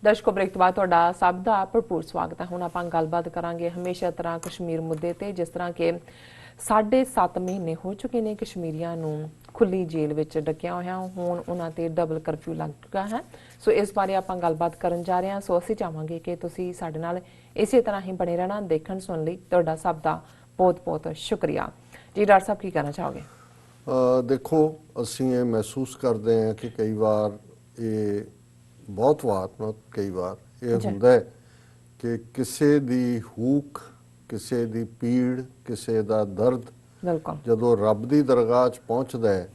दर्शकों ब्रेक तो बाद तुहाडा सब दा भरपूर स्वागत है। हुण आपां गलबात करांगे हमेशा तरह कश्मीर मुद्दे ते, जिस तरह के 7.5 महीने हो चुके ने कश्मीरियां नूं खुली जेल विच डकिया होया, हुण उन्हां ते डबल करफ्यू लग चुका है। सो इस बारे आपां गलबात करन जा रहे हां। सो असीं चाहांगे कि तुसीं साडे नाल इसे तरह ही बने रहना। देखण सुण लई तुहाडा सब दा बहुत बहुत शुक्रिया जी। डॉक्टर साहब की कहना चाहोगे? देखो असीं ये महसूस करते हैं कि कई बार ये बहुत वार not कई बार ये हुंदा है कि किसी दी हूक, किसी दी पीड़, किसी दा दर्द जदों रब दी दरगाह च पहुंचदा है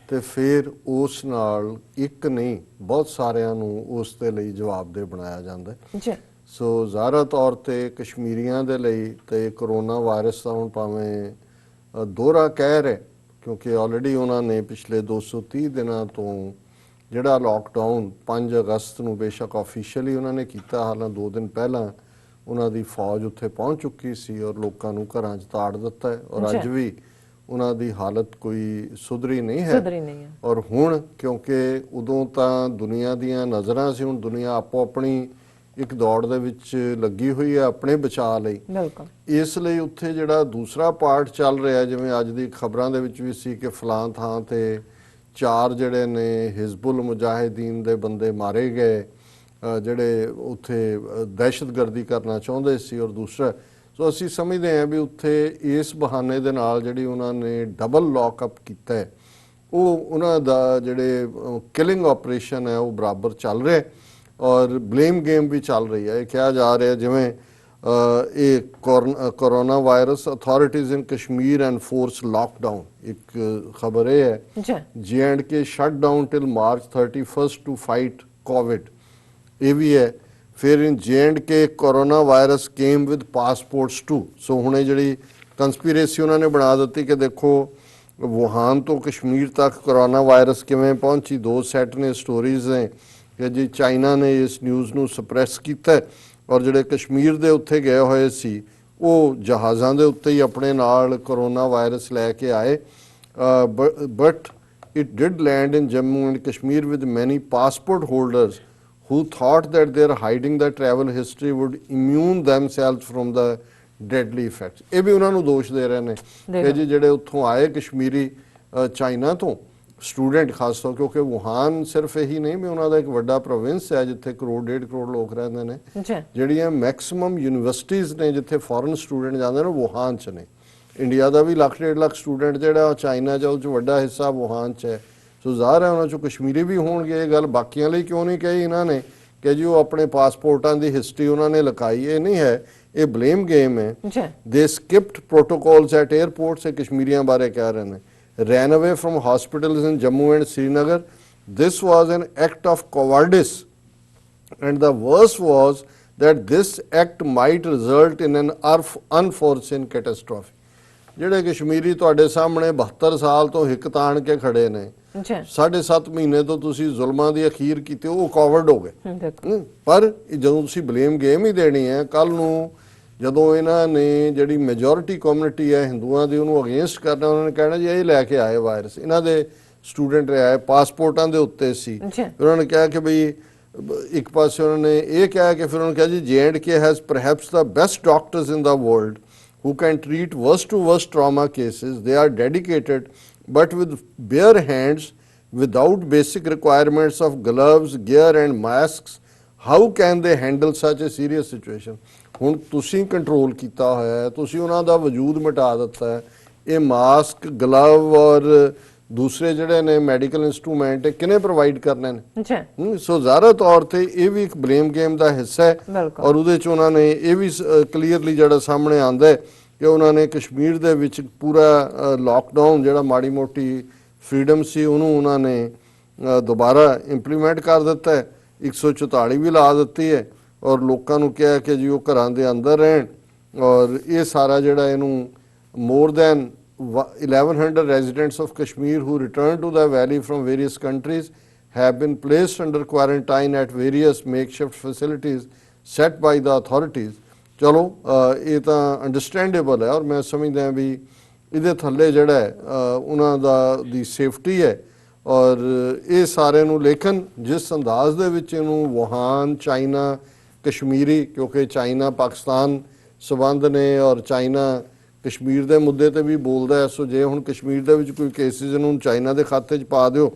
तो फिर उस नाल एक नहीं बहुत सारिਆਂ ਨੂੰ ਉਸ ਦੇ ਲਈ ਜਵਾਬਦੇਹ ਬਣਾਇਆ ਜਾਂਦਾ ਹੈ। ਸੋ ਜ਼ਾਹਰਾ ਤੌਰ ਤੇ ਕਸ਼ਮੀਰੀਆਂ ਦੇ ਲਈ ਤੇ ਕਰੋਨਾ ਵਾਇਰਸ ਦਾ ਹੁਣ ਭਾਵੇਂ ਦੋਹਰਾ ਕਹਿਰ ਹੈ, ਕਿਉਂਕਿ ਆਲਰੇਡੀ ਉਹਨਾਂ ਨੇ ਪਿਛਲੇ 230 ਦਿਨਾਂ ਤੋਂ ਜਿਹੜਾ ਲੋਕਡਾਊਨ 5 ਅਗਸਤ ਨੂੰ ਬੇਸ਼ੱਕ ਆਫੀਸ਼ੀਅਲੀ ਉਹਨਾਂ ਨੇ ਕੀਤਾ, ਹਾਲਾਂ 2 ਦਿਨ ਪਹਿਲਾਂ ਉਹਨਾਂ ਦੀ ਫੌਜ ਉੱਥੇ ਪਹੁੰਚ ਚੁੱਕੀ ਸੀ ਔਰ ਲੋਕਾਂ ਨੂੰ ਘਰਾਂ 'ਚ ਤਾੜ ਦਿੱਤਾ ਹੈ ਔਰ ਅੱਜ ਵੀ ਉਹਨਾਂ ਦੀ ਹਾਲਤ ਕੋਈ ਸੁਧਰੀ ਨਹੀਂ ਹੈ। ਔਰ ਹੁਣ ਕਿਉਂਕਿ ਉਦੋਂ ਤਾਂ ਦੁਨੀਆ ਦੀਆਂ ਨਜ਼ਰਾਂ ਸੀ, ਹੁਣ ਦੁਨੀਆ ਆਪੋ ਆਪਣੀ ਇੱਕ ਦੌੜ ਦੇ ਵਿੱਚ ਲੱਗੀ ਹੋਈ ਹੈ ਆਪਣੇ ਬਚਾਅ ਲਈ। ਇਸ ਲਈ ਉੱਥੇ ਜਿਹੜਾ ਦੂਸਰਾ ਪਾਰਟ ਚੱਲ ਰਿਹਾ, ਜਿਵੇਂ ਅੱਜ ਦੀ ਖਬਰਾਂ ਦੇ ਵਿੱਚ ਵੀ ਸੀ ਕਿ ਫਲਾਂ ਥਾਂ ਤੇ 4 ਜਿਹੜੇ ਨੇ ਹਿਜ਼ਬੁਲ ਮੁਜਾਹਿਦੀਨ ਦੇ ਬੰਦੇ ਮਾਰੇ ਗਏ ਜਿਹੜੇ ਉੱਥੇ ਦਹਿਸ਼ਤਗਰਦੀ ਕਰਨਾ ਚਾਹੁੰਦੇ ਸੀ। ਔਰ ਦੂਸਰਾ ਸੋ ਅਸੀਂ ਸਮਝਦੇ ਹਾਂ ਵੀ ਉੱਥੇ ਇਸ ਬਹਾਨੇ ਦੇ ਨਾਲ ਜਿਹੜੀ ਉਹਨਾਂ ਨੇ ਡਬਲ ਲੌਕਅਪ ਕੀਤਾ ਹੈ, ਉਹ ਉਹਨਾਂ ਦਾ ਜਿਹੜੇ ਕਿਲਿੰਗ ਆਪਰੇਸ਼ਨ ਹੈ ਉਹ ਬਰਾਬਰ ਚੱਲ ਰਿਹਾ ਔਰ ਬਲੇਮ ਗੇਮ ਵੀ ਚੱਲ ਰਹੀ ਹੈ। ਇਹ ਕਿਹਾ ਜਾ ਰਿਹਾ ਜਿਵੇਂ ਇਹ corona virus authorities in Kashmir and force lockdown. ਇੱਕ ਖਬਰ ਇਹ ਹੈ J&K shut down till March 31 to fight COVID, ਇਹ ਵੀ ਹੈ। ਫਿਰ in J&K corona virus came with passports too. So ਹੁਣ ਇਹ ਜਿਹੜੀ ਕੰਸਪੀਰੇਸੀ ਉਹਨਾਂ ਨੇ ਬਣਾ ਦਿੱਤੀ ਕਿ ਦੇਖੋ ਵੁਹਾਨ ਤੋਂ ਕਸ਼ਮੀਰ ਤੱਕ ਕੋਰੋਨਾ ਵਾਇਰਸ ਕਿਵੇਂ ਪਹੁੰਚੀ। 2 ਸੈਟ ਨੇ ਸਟੋਰੀਜ਼ ਨੇ ਕਿ ਜੀ ਚਾਈਨਾ ਨੇ ਇਸ ਨਿਊਜ਼ ਨੂੰ ਸਪਰੈਸ ਕੀਤਾ ਔਰ ਜਿਹੜੇ ਕਸ਼ਮੀਰ ਦੇ ਉੱਥੇ ਗਏ ਹੋਏ ਸੀ ਉਹ ਜਹਾਜ਼ਾਂ ਦੇ ਉੱਤੇ ਹੀ ਆਪਣੇ ਨਾਲ ਕੋਰੋਨਾ ਵਾਇਰਸ ਲੈ ਕੇ ਆਏ। But it did land in Jammu and Kashmir with many passport holders who thought that their hiding the travel history would immune themselves from the deadly effects। ਇਹ ਵੀ ਉਹਨਾਂ ਨੂੰ ਦੋਸ਼ ਦੇ ਰਹੇ ਨੇ ਕਿ ਜੀ ਜਿਹੜੇ ਉੱਥੋਂ ਆਏ ਕਸ਼ਮੀਰੀ ਚਾਈਨਾ ਤੋਂ ਸਟੂਡੈਂਟ ਖਾਸ ਤੌਰ, ਕਿਉਂਕਿ ਵੁਹਾਨ ਸਿਰਫ ਇਹੀ ਨਹੀਂ ਵੀ ਉਹਨਾਂ ਦਾ ਇੱਕ ਵੱਡਾ ਪ੍ਰੋਵਿੰਸ ਹੈ ਜਿੱਥੇ 1.5 ਕਰੋੜ ਲੋਕ ਰਹਿੰਦੇ ਨੇ। ਜਿਹੜੀਆਂ ਮੈਕਸਿਮਮ ਯੂਨੀਵਰਸਿਟੀਜ਼ ਨੇ ਜਿੱਥੇ ਫੋਰਨ ਸਟੂਡੈਂਟ ਜਾਂਦੇ ਨੇ ਵੁਹਾਨ 'ਚ ਨੇ। ਇੰਡੀਆ ਦਾ ਵੀ 1.5 ਲੱਖ ਸਟੂਡੈਂਟ ਜਿਹੜਾ ਚਾਈਨਾ 'ਚ ਉਹ 'ਚ ਵੱਡਾ ਹਿੱਸਾ ਵੁਹਾਨ 'ਚ ਹੈ। ਸੋ ਜ਼ਾਹਰ ਹੈ ਉਹਨਾਂ 'ਚੋਂ ਕਸ਼ਮੀਰੀ ਵੀ ਹੋਣਗੇ। ਇਹ ਗੱਲ ਬਾਕੀਆਂ ਲਈ ਕਿਉਂ ਨਹੀਂ ਕਹੀ ਇਹਨਾਂ ਨੇ ਕਿ ਜੀ ਉਹ ਆਪਣੇ ਪਾਸਪੋਰਟਾਂ ਦੀ ਹਿਸਟਰੀ ਉਹਨਾਂ ਨੇ ਲਿਖਾਈ? ਇਹ ਨਹੀਂ ਹੈ, ਇਹ ਬਲੇਮ ਗੇਮ ਹੈ। ਦੇ ਸਕਿਪਡ ਪ੍ਰੋਟੋਕੋਲਸ ਐਟ ਏਅਰਪੋਰਟਸ। ਇਹ ਕਸ਼ਮੀਰੀਆਂ ਬਾਰੇ ਕਹਿ ਰਹੇ ਨੇ ran away from hospitals in Jammu and Srinagar. This was an act of cowardice and the worst was that this act might result in an unforeseen catastrophe। ਜਿਹੜੇ ਕਸ਼ਮੀਰੀ ਤੁਹਾਡੇ ਸਾਹਮਣੇ 72 ਸਾਲ ਤੋਂ ਹਿੱਕ ਤਾਣ ਕੇ ਖੜੇ ਨੇ, 7.5 ਮਹੀਨੇ ਤੋਂ ਤੁਸੀਂ ਜ਼ੁਲਮਾਂ ਦੀ ਅਖੀਰ ਕੀਤੀ, ਉਹ ਕਾਵਰਡ ਹੋ ਗਏ। ਪਰ ਜਦੋਂ ਤੁਸੀਂ ਬਲੇਮ ਗੇਮ ਹੀ ਦੇਣੀ ਹੈ, ਕੱਲ ਨੂੰ ਜਦੋਂ ਇਹਨਾਂ ਨੇ ਜਿਹੜੀ ਮੈਜੋਰਿਟੀ ਕਮਿਊਨਿਟੀ ਹੈ ਹਿੰਦੂਆਂ ਦੀ ਉਹਨੂੰ ਅਗੇਂਸਟ ਕਰਨਾ, ਉਹਨਾਂ ਨੇ ਕਹਿਣਾ ਜੀ ਇਹ ਲੈ ਕੇ ਆਏ ਵਾਇਰਸ, ਇਹਨਾਂ ਦੇ ਸਟੂਡੈਂਟ ਆਏ ਪਾਸਪੋਰਟਾਂ ਦੇ ਉੱਤੇ ਸੀ। ਉਹਨਾਂ ਨੇ ਕਿਹਾ ਕਿ ਬਈ ਇੱਕ ਪਾਸੇ ਉਹਨਾਂ ਨੇ ਇਹ ਕਿਹਾ ਕਿ ਫਿਰ ਉਹਨਾਂ ਨੇ ਕਿਹਾ ਜੀ J&K has perhaps the best doctors in the world who can treat worst to worst trauma cases. They are dedicated but with bare hands without basic requirements of gloves, gear and masks. How can they handle such a serious situation? ਹੁਣ ਤੁਸੀਂ control ਕੀਤਾ ਹੋਇਆ ਹੈ, ਤੁਸੀਂ ਉਹਨਾਂ ਦਾ ਵਜੂਦ ਮਿਟਾ ਦਿੱਤਾ ਹੈ। ਇਹ ਮਾਸਕ, ਗਲਵ ਔਰ ਦੂਸਰੇ ਜਿਹੜੇ ਨੇ ਮੈਡੀਕਲ ਇੰਸਟਰੂਮੈਂਟ ਕਿਹਨੇ ਪ੍ਰੋਵਾਈਡ ਕਰਨੇ ਨੇ? ਸੋ ਜ਼ਾਹਰਾ ਤੌਰ ਤੇ ਇਹ ਵੀ ਇੱਕ ਬਲੇਮ ਗੇਮ ਦਾ ਹਿੱਸਾ ਹੈ ਔਰ ਉਹਦੇ 'ਚ ਉਹਨਾਂ ਨੇ ਇਹ ਵੀ ਕਲੀਅਰਲੀ ਜਿਹੜਾ ਸਾਹਮਣੇ ਆਉਂਦਾ ਹੈ ਕਿ ਉਹਨਾਂ ਨੇ ਕਸ਼ਮੀਰ ਦੇ ਵਿੱਚ ਪੂਰਾ ਲੋਕਡਾਊਨ ਜਿਹੜਾ ਮਾੜੀ ਮੋਟੀ ਫਰੀडम ਸੀ ਉਹਨੂੰ ਉਹਨਾਂ ਨੇ ਦੁਬਾਰਾ ਇੰਪਲੀਮੈਂਟ ਕਰ ਦਿੱਤਾ ਹੈ। 144 ਵੀ ਲਾ ਦਿੱਤੀ ਹੈ ਔਰ ਲੋਕਾਂ ਨੂੰ ਕਿਹਾ ਕਿ ਜੀ ਉਹ ਘਰਾਂ ਦੇ ਅੰਦਰ ਰਹਿਣ। ਔਰ ਇਹ ਸਾਰਾ ਜਿਹੜਾ ਇਹਨੂੰ more than 1100 residents of Kashmir who returned to the valley from various countries have been placed under quarantine at various makeshift facilities set by the authorities। ਚਲੋ ਇਹ ਤਾਂ ਅੰਡਰਸਟੈਂਡੇਬਲ ਹੈ ਔਰ ਮੈਂ ਸਮਝਦਾ ਵੀ ਇਹਦੇ ਥੱਲੇ ਜਿਹੜਾ ਹੈ ਉਹਨਾਂ ਦਾ ਦੀ ਸੇਫਟੀ ਹੈ ਔਰ ਇਹ ਸਾਰੇ ਨੂੰ ਲੇਕਿਨ ਜਿਸ ਅੰਦਾਜ਼ ਦੇ ਵਿੱਚ ਇਹਨੂੰ ਵੁਹਾਨ ਚਾਈਨਾ ਕਸ਼ਮੀਰੀ ਕਿਉਂਕਿ ਚਾਈਨਾ ਪਾਕਿਸਤਾਨ ਸਬੰਧ ਨੇ ਔਰ ਚਾਈਨਾ ਕਸ਼ਮੀਰ ਦੇ ਮੁੱਦੇ ਤੇ ਵੀ ਬੋਲਦਾ ਹੈ। ਸੋ ਜੇ ਹੁਣ ਕਸ਼ਮੀਰ ਦੇ ਵਿੱਚ ਕੋਈ ਕੇਸਿਸ ਨੂੰ ਚਾਈਨਾ ਦੇ ਖਾਤੇ 'ਚ ਪਾ ਦਿਓ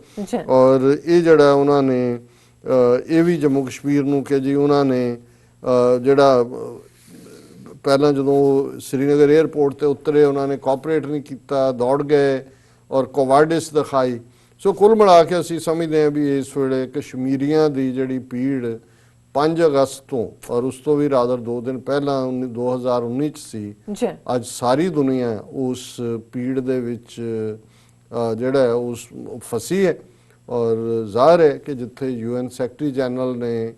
ਔਰ ਇਹ ਜਿਹੜਾ ਉਹਨਾਂ ਨੇ ਇਹ ਵੀ ਜੰਮੂ ਕਸ਼ਮੀਰ ਨੂੰ ਕਿ ਜੀ ਉਹਨਾਂ ਨੇ ਜਿਹੜਾ ਪਹਿਲਾਂ ਜਦੋਂ श्रीनगर 에ਅਰਪੋਰਟ ਤੇ ਉਤਰੇ ਉਹਨਾਂ ਨੇ ਕੋਆਪਰੇਟ ਨਹੀਂ ਕੀਤਾ, ਦੌੜ ਗਏ ਔਰ ਕੋਵਾਰਡਿਸ ਦਿਖਾਈ। ਸੋ ਕੁੱਲ ਮਿਲਾ ਕੇ ਅਸੀਂ ਸਮਝਦੇ ਹਾਂ ਵੀ ਇਸ ਵੇਲੇ ਕਸ਼ਮੀਰੀਆਂ ਦੀ ਜਿਹੜੀ ਪੀੜ 5 ਅਗਸਤ ਤੋਂ ਔਰ ਉਸ ਤੋਂ ਵੀ ਰਾਦਰ 2 ਦਿਨ ਪਹਿਲਾਂ 2019 ਚ ਸੀ, ਅੱਜ ਸਾਰੀ ਦੁਨੀਆ ਉਸ ਪੀੜ ਦੇ ਵਿੱਚ ਜਿਹੜਾ ਹੈ ਉਸ ਫਸੀ ਹੈ। ਔਰ ਜ਼ਾਹਰ ਹੈ ਕਿ ਜਿੱਥੇ UN ਸੈਕਟਰੀ ਜਨਰਲ ਨੇ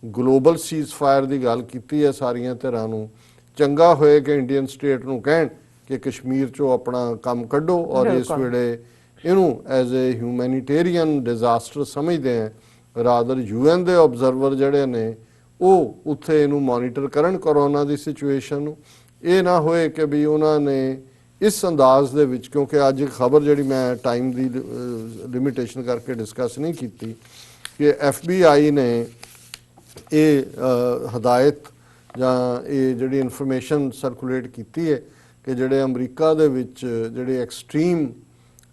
ਗਲੋਬਲ ਸੀਜ਼ ਫਾਇਰ ਦੀ ਗੱਲ ਕੀਤੀ ਹੈ ਸਾਰੀਆਂ ਧਿਰਾਂ ਨੂੰ, ਚੰਗਾ ਹੋਏ ਕਿ ਇੰਡੀਅਨ ਸਟੇਟ ਨੂੰ ਕਹਿਣ ਕਿ ਕਸ਼ਮੀਰ ਚੋਂ ਆਪਣਾ ਕੰਮ ਕੱਢੋ ਔਰ ਇਸ ਵੇਲੇ ਇਹਨੂੰ ਐਜ਼ ਏ ਹਿਊਮੈਨੀਟੇਰੀਅਨ ਡਿਜ਼ਾਸਟਰ ਸਮਝਦੇ ਆ। ਰਾਦਰ UN ਦੇ ਆਬਜ਼ਰਵਰ ਜਿਹੜੇ ਨੇ ਉਹ ਉੱਥੇ ਇਹਨੂੰ ਮੋਨੀਟਰ ਕਰਨ ਕਰੋਨਾ ਦੀ ਸਿਚੁਏਸ਼ਨ ਨੂੰ। ਇਹ ਨਾ ਹੋਏ ਕਿ ਵੀ ਉਹਨਾਂ ਨੇ ਇਸ ਅੰਦਾਜ਼ ਦੇ ਵਿੱਚ, ਕਿਉਂਕਿ ਅੱਜ ਖਬਰ ਜਿਹੜੀ ਮੈਂ ਟਾਈਮ ਦੀ ਲਿਮਿਟੇਸ਼ਨ ਕਰਕੇ ਡਿਸਕਸ ਨਹੀਂ ਕੀਤੀ ਕਿ FBI ਨੇ ਇਹ ਹਦਾਇਤ ਜਾਂ ਇਹ ਜਿਹੜੀ ਇਨਫੋਰਮੇਸ਼ਨ ਸਰਕੂਲੇਟ ਕੀਤੀ ਹੈ ਕਿ ਜਿਹੜੇ ਅਮਰੀਕਾ ਦੇ ਵਿੱਚ ਜਿਹੜੇ ਐਕਸਟ੍ਰੀਮ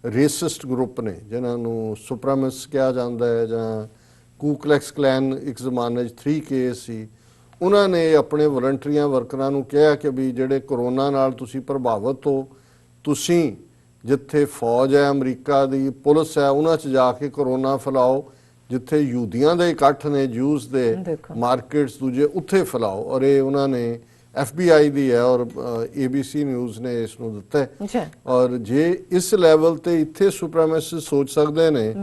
ਰੇਸਿਸਟ ਗਰੁੱਪ ਨੇ ਜਿਨ੍ਹਾਂ ਨੂੰ ਸੁਪਰਾਮਿਸ ਕਿਹਾ ਜਾਂਦਾ ਹੈ ਜਾਂ ਕੂਕਲੈਕਸ ਕਲੈਨ ਇੱਕ ਜ਼ਮਾਨੇ 'ਚ 3K ਸੀ, ਉਹਨਾਂ ਨੇ ਆਪਣੇ ਵਲੰਟਰੀਆਂ ਵਰਕਰਾਂ ਨੂੰ ਕਿਹਾ ਕਿ ਵੀ ਜਿਹੜੇ ਕਰੋਨਾ ਨਾਲ ਤੁਸੀਂ ਪ੍ਰਭਾਵਿਤ ਹੋ, ਤੁਸੀਂ ਜਿੱਥੇ ਫੌਜ ਹੈ ਅਮਰੀਕਾ ਦੀ ਪੁਲਿਸ ਹੈ ਉਹਨਾਂ 'ਚ ਜਾ ਕੇ ਕਰੋਨਾ ਫੈਲਾਓ, ਜਿੱਥੇ ਯਹੂਦੀਆਂ ਦੇ ਇਕੱਠ ਨੇ ਜੂਸ ਦੇ ਮਾਰਕੀਟਸ ਦੂਜੇ ਉੱਥੇ ਫੈਲਾਓ। ਔਰ ਇਹ ਉਹਨਾਂ ਨੇ FBI ਦੀ ਹੈ ਔਰ ABC ਨਿਊਜ਼ ਨੇ ਇਸ ਨੂੰ ਦਿੱਤਾ ਹੈ। ਔਰ ਜੇ ਇਸ ਲੈਵਲ ਤੇ ਇੱਥੇ ਸੁਪਰੀਮੈਸਿਸਟ ਸੋਚ ਸਕਦੇ ਨੇ,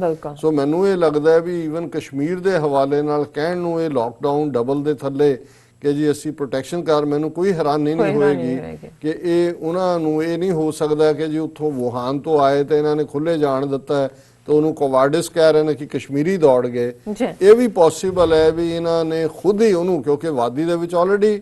ਸੋ ਮੈਨੂੰ ਇਹ ਲੱਗਦਾ ਹੈ ਵੀ ਈਵਨ ਕਸ਼ਮੀਰ ਦੇ ਹਵਾਲੇ ਨਾਲ ਕਹਿਣ ਨੂੰ ਇਹ ਲਾਕਡਾਊਨ ਡਬਲ ਦੇ ਥੱਲੇ ਕਿ ਜੀ ਅਸੀਂ ਪ੍ਰੋਟੈਕਸ਼ਨ ਕਰ, ਮੈਨੂੰ ਕੋਈ ਹੈਰਾਨੀ ਨਹੀਂ ਹੋਏਗੀ ਕਿ ਇਹ ਉਹਨਾਂ ਨੂੰ ਇਹ ਨਹੀਂ ਹੋ ਸਕਦਾ ਕਿ ਜੀ ਉੱਥੋਂ ਵੁਹਾਨ ਤੋਂ ਆਏ ਤੇ ਇਹਨਾਂ ਨੇ ਖੁੱਲੇ ਜਾਣ ਦਿੱਤਾ ਹੈ ਤੇ ਉਹਨੂੰ ਕੋਵਾਰਡਿਸ ਕਹਿ ਰਹੇ ਨੇ ਕਿ ਕਸ਼ਮੀਰੀ ਦੌੜ ਗਏ। ਇਹ ਵੀ ਪੋਸੀਬਲ ਹੈ ਵੀ ਇਹਨਾਂ ਨੇ ਖੁਦ ਹੀ ਉਹਨੂੰ, ਕਿਉਂਕਿ ਵਾਦੀ ਦੇ ਵਿੱਚ ਆਲਰੇਡੀ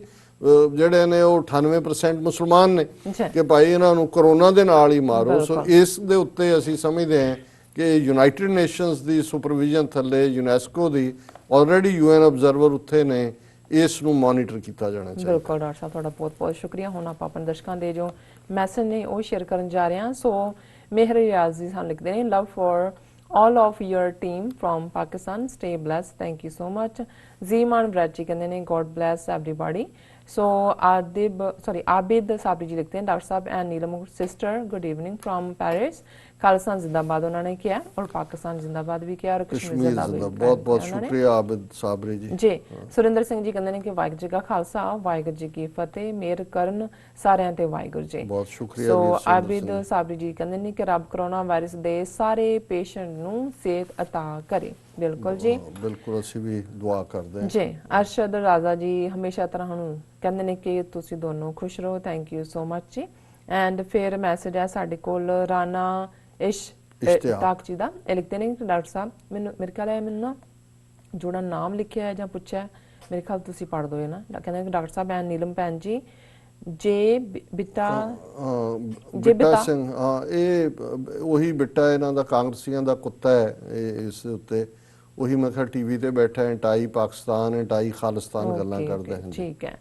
ਜਿਹੜੇ ਨੇ ਉਹ 98% ਮੁਸਲਮਾਨ ਨੇ ਕਿ ਭਾਈ ਇਹਨਾਂ ਨੂੰ ਕਰੋਨਾ ਦੇ ਨਾਲ ਹੀ ਮਾਰੋ। ਸੋ ਇਸ ਦੇ ਉੱਤੇ ਅਸੀਂ ਸਮਝਦੇ ਹਾਂ ਕਿ ਯੂਨਾਈਟਿਡ ਨੇਸ਼ਨਸ ਦੀ ਸੁਪਰਵਿਜ਼ਨ ਥੱਲੇ ਯੂਨੈਸਕੋ ਦੀ ਆਲਰੇਡੀ UN ਆਬਜ਼ਰਵਰ ਉੱਥੇ ਨੇ, ਇਸ ਨੂੰ ਮੋਨੀਟਰ ਕੀਤਾ ਜਾਣਾ ਚਾਹੀਦਾ। ਬਿਲਕੁਲ ਡਾਕਟਰ ਸਾਹਿਬ, ਤੁਹਾਡਾ ਬਹੁਤ ਬਹੁਤ ਸ਼ੁਕਰੀਆ। ਹੁਣ ਆਪਾਂ ਆਪਣੇ ਦਰਸ਼ਕਾਂ ਦੇ ਜੋ ਮੈਸੇਜ ਨੇ ਉਹ ਸ਼ੇਅਰ ਕਰਨ ਜਾ ਰਹੇ ਹਾਂ। ਸੋ ਮੇਹਰ ਰਿਆਜ਼ ਜੀ ਸਾਨੂੰ ਲਿਖਦੇ ਨੇ, ਲਵ for all of your team from Pakistan, stay blessed, thank you so much। ਜ਼ੀਮਾਨ ਬਰਾਚੀ ਕਹਿੰਦੇ ਨੇ God bless everybody। ਸੋ ਆਬਿਦ ਸਾਬਰੀ ਜੀ ਲਿਖਦੇ हैं, डॉक्टर साहब and Neelam sister good evening from Paris. Khalistan जिंदाबाद उन्होंने किया और पाकिस्तान जिंदाबाद भी किया और कश्मीर जिंदाबाद। बहुत बहुत शुक्रिया आबिद साबरी जी। जी सुरिंदर सिंह जी कहते हैं कि वाहिगुरू जी का खालसा वाहिगुरू जी की फतेह, मेहर करन सारिਆਂ ਤੇ ਵਾਹਿਗੁਰੂ ਜੀ। ਬਹੁਤ ਸ਼ੁਕਰੀਆ। ਸੋ ਆਬਿਦ ਸਾਬਰੀ ਜੀ ਕਹਿੰਦੇ ਨੇ ਕਿ ਰੱਬ ਕਰੋਨਾ ਵਾਇਰਸ ਦੇ ਸਾਰੇ ਪੇਸ਼ੈਂਟ ਨੂੰ ਸਿਹਤ ਅਤਾ ਕਰੇ। ਬਿਲਕੁਲ ਜੀ, ਬਿਲਕੁਲ ਅਸੀਂ ਵੀ ਦੁਆ ਕਰਦੇ ਹਾਂ ਜੀ। ਅਰਸ਼ਦ ਰਾਜ਼ਾ ਜੀ ਹਮੇਸ਼ਾ ਤਰ੍ਹਾਂ ਹੁਣ ਕਹਿੰਦੇ ਨੇ ਕਿ ਤੁਸੀਂ ਦੋਨੋਂ ਖੁਸ਼ ਰਹੋ, ਥੈਂਕ ਯੂ ਸੋ ਮਚ ਜੀ। ਐਂਡ ਫਿਰ ਮੈਸੇਜ ਹੈ ਸਾਡੇ ਕੋਲ ਰਾਣਾ ਇਸ਼ਤਿਆਕ ਜੀ ਦਾ, ਇਹ ਲਿਖਦੇ ਨੇ ਕਿ ਡਾਕਟਰ ਸਾਹਿਬ ਮੈਨੂੰ ਮੇਰੇ ਖਿਆਲ ਹੈ ਮੈਨੂੰ ਨਾ ਜਿਹੜਾ ਨਾਮ ਲਿਖਿਆ ਹੈ ਜਾਂ ਪੁੱਛਿਆ ਮੇਰੇ ਖਿਆਲ ਤੁਸੀਂ ਪੜ੍ਹ ਦੋ ਨਾ। ਕਹਿੰਦੇ ਕਿ ਡਾਕਟਰ ਸਾਹਿਬ ਐਨ ਨੀਲਮ ਭੈਣ ਜੀ ਜੇ ਬਿੱਟਾ ਸਿੰਘ, ਹਾਂ ਇਹ ਉਹੀ ਬਿੱਟਾ ਇਹਨਾਂ ਦਾ ਕਾਂਗਰਸੀਆਂ ਦਾ ਕੁੱਤਾ ਹੈ ਇਸ ਉੱਤੇ, ਉਹੀ ਮੈਂ ਕਿਹਾ ਟੀਵੀ ਤੇ ਬੈਠਾ ਐਂਟਾਈ ਪਾਕਿਸਤਾਨ ਐਂਟਾਈ ਖਾਲਿਸਤਾਨ ਗੱਲਾਂ ਕਰਦਾ ਹੈ। ਠੀਕ ਹੈ।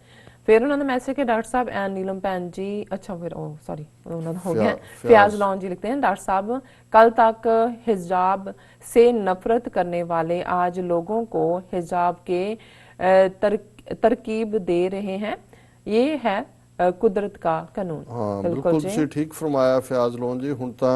ਫਿਰ ਉਹਨਾਂ ਦਾ ਮੈਸੇਜ ਕਿ डॉक्टर साहब एंड नीलम भैन जी, अच्छा फिर सॉरी उन्होंने हो गया। फयाज लॉन जी लिखते हैं, डॉक्टर साहब कल तक हिजाब से नफरत करने वाले आज लोगों को हिजाब के तरकीब दे रहे हैं, ये है कुदरत का कानून। हाँ बिल्कुल ਤੁਸੀਂ ਠੀਕ ਫਰਮਾਇਆ ਫयाज ਲੋਨ ਜੀ। ਹੁਣ ਤਾਂ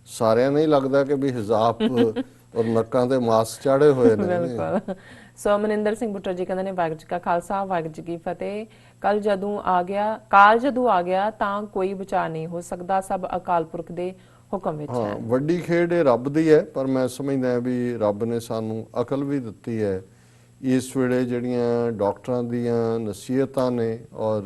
ਸਾਰਿਆਂ ਨੂੰ ਹੀ ਲੱਗਦਾ ਕਿ ਵੀ ਹਿਜਾਬ ਔਰ ਨੱਕਾਂ ਤੇ ਮਾਸਕ ਚਾੜੇ ਹੋਏ ਨੇ। ਬਿਲਕੁਲ। ਸੋ ਮਨਿੰਦਰ ਸਿੰਘ ਬੁੱਟਰ ਜੀ ਕਹਿੰਦੇ ਨੇ ਵਾਹਿਗੁਰੂ ਜੀ ਕਾ ਖਾਲਸਾ ਵਾਹਿਗੁਰੂ ਜੀ ਕੀ ਫਤਿਹ। ਕਾਲ ਜਦੋਂ ਆ ਗਿਆ ਤਾਂ ਕੋਈ ਬਚਾ ਨਹੀਂ ਹੋ ਸਕਦਾ, ਸਭ ਅਕਾਲ ਪੁਰਖ ਦੇ ਹੁਕਮ ਵਿੱਚ ਹੈ। ਵੱਡੀ ਖੇਡ ਇਹ ਰੱਬ ਦੀ ਹੈ, ਪਰ ਮੈਂ ਸਮਝਦਾ ਵੀ ਰੱਬ ਨੇ ਸਾਨੂੰ ਅਕਲ ਵੀ ਦਿੱਤੀ ਹੈ। ਇਸ ਵੇਲੇ ਜਿਹੜੀਆਂ ਡਾਕਟਰਾਂ ਦੀਆਂ ਨਸੀਹਤਾਂ ਨੇ ਔਰ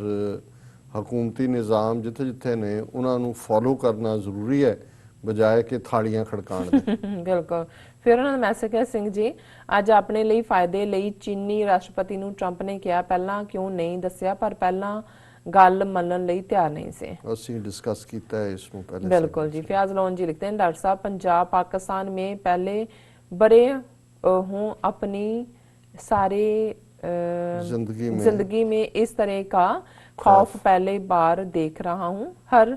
ਹਕੂਮਤੀ ਨਿਜ਼ਾਮ ਜਿੱਥੇ ਜਿੱਥੇ ਨੇ ਉਹਨਾਂ ਨੂੰ ਫੋਲੋ ਕਰਨਾ ਜ਼ਰੂਰੀ ਹੈ ਬਜਾਏ ਕਿ ਥਾਲੀਆਂ ਖੜਕਾਉਣ ਦੇ। ਬਿਲਕੁਲ। ਫਿਰ ਉਹਨਾਂ ਦਾ ਮੈਸੇਜ ਹੈ, ਸਿੰਘ ਜੀ ਅੱਜ ਆਪਣੇ ਲਈ ਫਾਇਦੇ ਲਈ ਚੀਨੀ ਰਾਸ਼ਟਰਪਤੀ ਨੂੰ ਟਰੰਪ ਨੇ ਕਿਹਾ ਪਹਿਲਾਂ ਕਿਉਂ ਨਹੀਂ ਦੱਸਿਆ, ਪਰ ਪਹਿਲਾਂ ਗੱਲ ਮੰਨਣ ਲਈ ਤਿਆਰ ਨਹੀਂ ਸੀ। ਅਸੀਂ डिस्कस किया है इसमें पहले। बिल्कुल जी। फयाज लोन जी लिखते हैं, डॉक्टर साहब पंजाब पाकिस्तान में पहले बड़े हूँ, अपनी सारे जिंदगी में इस तरह का खौफ पहले बार देख रहा हूँ। हर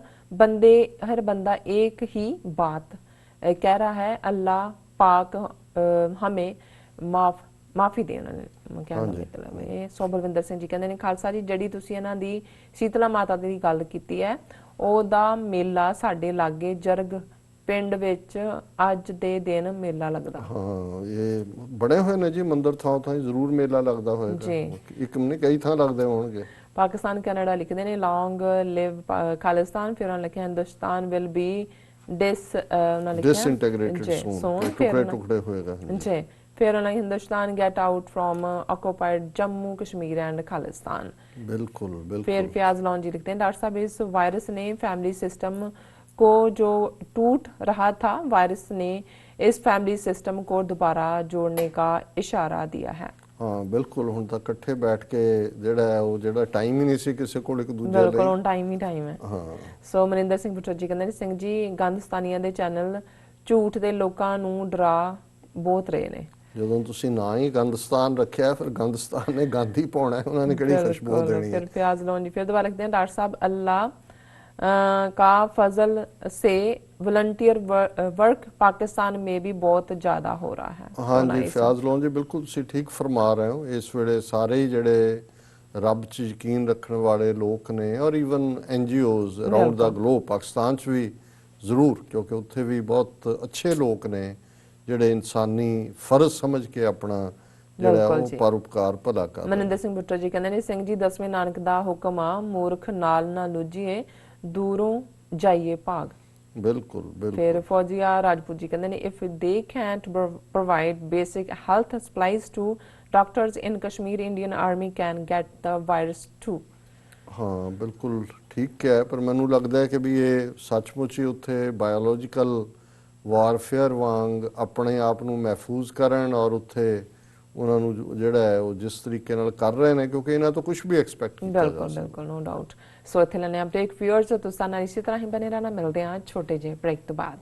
बंदा एक ही बात कह रहा है, अल्लाह पाक हमें ਮਾਫੀ ਦੇਣ ਕਹਿਣ ਦਾ ਮਤਲਬ ਇਹ। ਸੋ ਬਲਵਿੰਦਰ ਸਿੰਘ ਜੀ ਕਹਿੰਦੇ ਨੇ, ਖਾਲਸਾ ਜੀ ਜਿਹੜੀ ਤੁਸੀਂ ਇਹਨਾਂ ਦੀ ਸ਼ੀਤਲਾ ਮਾਤਾ ਦੀ ਗੱਲ ਕੀਤੀ ਹੈ, ਉਹਦਾ ਮੇਲਾ ਸਾਡੇ ਲਾਗੇ ਜਰਗ ਪਿੰਡ ਵਿੱਚ ਅੱਜ ਦੇ ਦਿਨ ਮੇਲਾ ਲੱਗਦਾ। ਹਾਂ, ਇਹ ਬਣੇ ਹੋਏ ਨੇ ਜੀ ਮੰਦਿਰ, ਥਾਂ ਥਾਂ ਜ਼ਰੂਰ ਮੇਲਾ ਲੱਗਦਾ ਹੋਏਗਾ, ਇੱਕ ਨਹੀਂ ਕਈ ਥਾਂ ਲੱਗਦੇ ਹੋਣਗੇ। ਪਾਕਿਸਤਾਨ ਕੈਨੇਡਾ ਲਿਖਦੇ ਨੇ, ਲੌਂਗ ਲਿਵ ਖਾਲਿਸਤਾਨ। ਫਿਰ ਉਹਨਾਂ ਲਿਖਿਆ Hindustan will be disintegrated soon, ਟੁਕੜੇ ਹੋਏਗਾ ਜੀ। फिर Hindustan get out from occupied Jammu Kashmir and Khalistan. बिल्कुल बिल्कुल। फिर फयाज लॉन जी लिखते हैं, डॉक्टर साहब इस वायरस ने फैमिली सिस्टम को जो टूट रहा था, वायरस ने इस फैमिली सिस्टम को दोबारा जोड़ने का इशारा दिया है। हाँ बिल्कुल, हुण तां इकट्ठे बैठ के ਜਿਹੜਾ टाइम ही नहीं सी किसी कोल एक दूजे ਲਈ। बिल्कुल हुण टाइम ही टाइम है। हाँ। सो ਮਨਿੰਦਰ ਸਿੰਘ ਬੁੱਟਰ ਜੀ ਕਹਿੰਦੇ ਨੇ, ਸਿੰਘ ਜੀ ਗੰਦਸਤਾਨੀਆਂ ਦੇ ਚੈਨਲ ਝੂਠ ਦੇ ਲੋਕਾਂ ਨੂੰ ਡਰਾ ਬਹੁਤ ਰਹੇ ਨੇ। ਜਦੋਂ ਤੁਸੀਂ ਨਾ ਹੀ ਗੰਦਸਤਾਨ ਰੱਖਿਆ, ਫਿਰ ਗੰਦਸਤਾਨ ਨੇ ਗੰਦ ਹੀ ਪਾਉਣਾ ਹੈ, ਉਹਨਾਂ ਨੇ ਕਿਹੜੀ ਖੁਸ਼ਬੂ ਦੇਣੀ ਹੈ। फिर प्याज लोन जी फिर दोबारा लिखते हैं, डॉक्टर साहब अल्लाह का फजल से वॉलंटियर वर्क पाकिस्तान में भी बहुत ज्यादा हो रहा है। हाँ जी फयाज लोन जी, बिल्कुल ਤੁਸੀਂ ਠੀਕ ਫਰਮਾ ਰਹੇ ਹੋ। ਇਸ ਵੇਲੇ ਸਾਰੇ ਹੀ ਜਿਹੜੇ ਰੱਬ 'ਚ ਯਕੀਨ ਰੱਖਣ ਵਾਲੇ ਲੋਕ ਨੇ, ਔਰ ਈਵਨ NGOs ਅਰਾਊਂਡ ਦਾ ਗਲੋਬ, ਪਾਕਿਸਤਾਨ 'ਚ ਵੀ ਜ਼ਰੂਰ, ਕਿਉਂਕਿ ਉੱਥੇ ਵੀ ਬਹੁਤ ਅੱਛੇ ਲੋਕ ਨੇ ਜਿਹੜੇ ਇਨਸਾਨੀ ਫਰਜ਼ ਸਮਝ ਕੇ ਆਪਣਾ ਜਿਹੜਾ ਉਹ ਪਰਉਪਕਾਰ ਭਲਾ ਕਰ। ਮਨਿੰਦਰ ਸਿੰਘ ਬੁੱਟਰ ਜੀ ਕਹਿੰਦੇ ਨੇ, ਸਿੰਘ ਜੀ 10ਵੇਂ ਨਾਨਕ ਦਾ ਹੁਕਮ ਆ, ਮੂਰਖ ਨਾਲ ਨਾ ਲੁੱਝੀਏ, ਦੂਰੋਂ ਜਾਈਏ ਭਾਗ। ਬਿਲਕੁਲ ਬਿਲਕੁਲ। ਫਿਰ ਫੌਜੀਆ ਰਾਜਪੂਤ ਜੀ ਕਹਿੰਦੇ ਨੇ, if they can't provide basic health supplies to doctors in Kashmir, Indian army can get the virus too. ਹਾਂ ਬਿਲਕੁਲ ਠੀਕ ਹੈ, ਪਰ ਮੈਨੂੰ ਲੱਗਦਾ ਹੈ ਕਿ ਵੀ ਇਹ ਸੱਚਮੁੱਚ ਹੀ ਉੱਥੇ ਬਾਇਓਲੋਜੀਕਲ ਵਾਰਫੇਅਰ ਵਾਂਗ ਆਪਣੇ ਆਪ ਨੂੰ ਮਹਿਫੂਜ਼ ਕਰਨ, ਔਰ ਉੱਥੇ ਉਹਨਾਂ ਨੂੰ ਜਿਹੜਾ ਹੈ ਉਹ ਜਿਸ ਤਰੀਕੇ ਨਾਲ ਕਰ ਰਹੇ ਨੇ, ਕਿਉਂਕਿ ਇਹਨਾਂ ਤੋਂ ਕੁਝ ਵੀ ਐਕਸਪੈਕਟ ਕੀਤਾ ਜਾ ਸਕਦਾ। ਬਿਲਕੁਲ ਨੋ ਡਾਊਟ। ਸੋ ਇੱਥੇ ਲੈਣੇ ਅਪਡੇਟ ਵਿਊਅਰਸ, ਤੁਸੀਂ ਨਾਲ ਇਸੇ ਤਰ੍ਹਾਂ ਹੀ ਬਨੇ ਰਹਿਣਾ। ਮਿਲਦੇ ਹਾਂ ਛੋਟੇ ਜਿਹੇ ਬ੍ਰੇਕ ਤੋਂ ਬਾਅਦ।